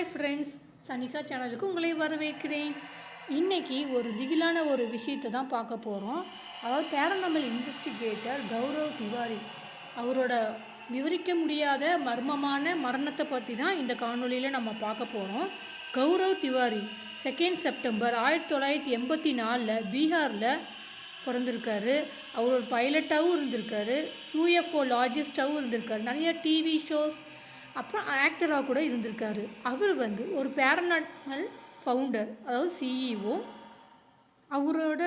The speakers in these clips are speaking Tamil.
ஹாய் ஃப்ரெண்ட்ஸ், சனிஷா சேனலுக்கு உங்களை வரவேற்கிறேன். இன்றைக்கி ஒரு திகிலான ஒரு விஷயத்தை தான் பார்க்க போகிறோம். அதாவது பேரநார்மல் இன்வெஸ்டிகேட்டர் கௌரவ் திவாரி அவரோட விவரிக்க முடியாத மர்மமான மரணத்தை பற்றி தான் இந்த காணொலியில் நம்ம பார்க்க போகிறோம். கௌரவ் திவாரி 2 செப்டம்பர் 1984 பீகாரில் பிறந்திருக்காரு. அவர் ஒரு பைலட்டாகவும் இருந்திருக்காரு, யூஎஃப்ஓ லாஜிஸ்டாகவும் இருந்திருக்காரு, நிறைய டிவி ஷோஸ், அப்புறம் ஆக்டராக கூட இருந்திருக்காரு. அவர் ஒரு பேரநார்மல் ஃபவுண்டர், அதாவது சிஇஓ. அவரோட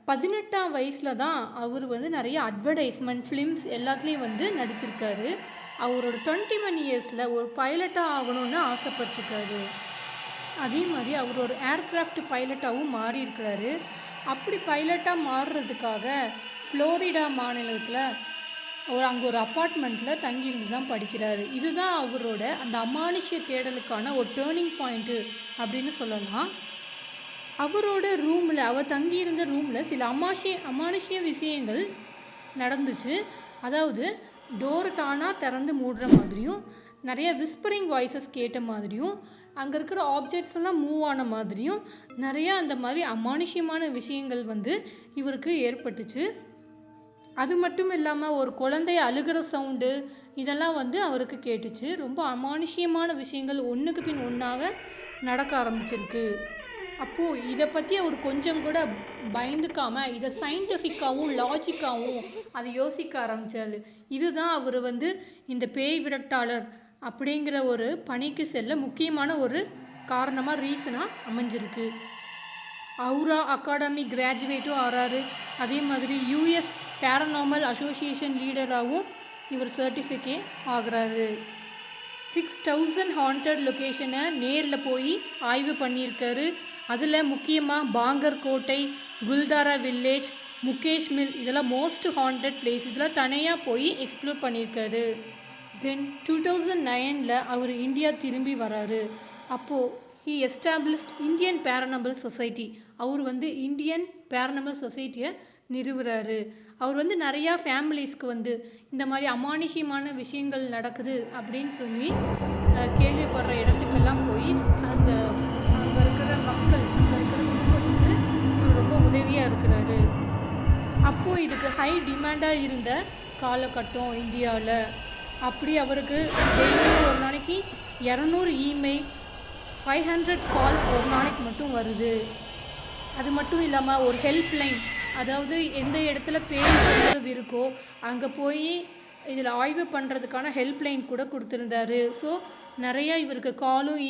18ஆம் வயசில் தான் அவர் நிறைய அட்வர்டைஸ்மெண்ட், ஃபிலிம்ஸ் எல்லாத்துலேயும் நடிச்சிருக்காரு. அவரோட 21 இயர்ஸில் ஒரு பைலட்டாக ஆகணும்னு ஆசைப்பட்டிருக்காரு. அதே மாதிரி அவர் ஒரு ஏர்க்ராஃப்ட் பைலட்டாகவும் மாறி இருக்கிறாரு. அப்படி பைலட்டாக மாறுறதுக்காக ஃப்ளோரிடா மாநிலத்தில் அங்கே ஒரு அப்பார்ட்மெண்ட்டில் தங்கியிருந்து தான் படிக்கிறாரு. இதுதான் அவரோட அந்த அமானுஷ்ய தேடலுக்கான ஒரு டேர்னிங் பாயிண்ட்டு அப்படின்னு சொல்லலாம். அவரோட ரூமில், அவர் தங்கியிருந்த ரூமில் சில அமானுஷ்ய விஷயங்கள் நடந்துச்சு. அதாவது டோர் தானாக திறந்து மூடுற மாதிரியும், நிறைய விஸ்பரிங் வாய்ஸஸ் கேட்ட மாதிரியும், அங்கே இருக்கிற ஆப்ஜெக்ட்ஸ் எல்லாம் மூவ் ஆன மாதிரியும் நிறையா அந்த மாதிரி அமானுஷ்யமான விஷயங்கள் இவருக்கு ஏற்பட்டுச்சு. அது மட்டும் இல்லாமல் ஒரு குழந்தை அழுகிற சவுண்டு இதெல்லாம் அவருக்கு கேட்டுச்சு. ரொம்ப அமானுஷ்யமான விஷயங்கள் ஒன்றுக்கு பின் ஒன்றாக நடக்க ஆரம்பிச்சிருக்கு. அப்போது இதை பற்றி அவர் கொஞ்சம் கூட பயந்துக்காமல் இதை சயின்டிஃபிக்காகவும் லாஜிக்காகவும் அதை யோசிக்க ஆரம்பித்தார். இதுதான் அவர் இந்த பேய் விரட்டாளர் அப்படிங்கிற ஒரு பணிக்கு செல்ல முக்கியமான ஒரு காரணமாக, ரீசனாக அமைஞ்சிருக்கு. அவுரா அகாடமி கிராஜுவேட்டும் ஆறாரு. அதே மாதிரி யூஎஸ் பேரநார்மல் அசோசியேஷன் லீடராகவும் இவர் சர்டிஃபிகேட் ஆகிறாரு. 6000 ஹாண்டட் லொக்கேஷனை நேரில் போய் ஆய்வு பண்ணியிருக்காரு. அதில் முக்கியமாக பாங்கர் கோட்டை, குல்தாரா வில்லேஜ், முகேஷ் மில், இதெல்லாம் மோஸ்ட் ஹாண்டட் பிளேஸ். இதெல்லாம் தனியாக போய் எக்ஸ்ப்ளோர் பண்ணியிருக்காரு. தென் 2009 அவர் இந்தியா திரும்பி வராரு. அப்போது he established Indian paranormal society. அவர் இந்தியன் பேரநார்மல் சொசைட்டியை நிறுவுறாரு. அவர் நிறையா ஃபேமிலிஸ்க்கு இந்த மாதிரி அமானுஷ்யமான விஷயங்கள் நடக்குது அப்படின்னு சொல்லி கேள்விப்படுற இடத்துக்கெல்லாம் போய் அங்கே இருக்கிற மக்கள், அங்கே இருக்கிற குடும்பத்துக்கு இவர் ரொம்ப உதவியாக இருக்கிறாரு. அப்போது இதுக்கு ஹை டிமாண்டாக இருந்த காலகட்டம் இந்தியாவில். அப்படி அவருக்கு டெய்லியும் ஒரு நாளைக்கு 200 இமெயில், 500 கால் ஒரு நாளைக்கு மட்டும் வருது. அது மட்டும் இல்லாமல் ஒரு ஹெல்ப்லைன், அதாவது எந்த இடத்துல பேய் தொந்தரவு இருக்கோ அங்கே போய் இதில் ஆய்வு பண்ணுறதுக்கான ஹெல்ப்லைன் கூட கொடுத்துருந்தாரு. ஸோ நிறையா இவருக்கு காலும்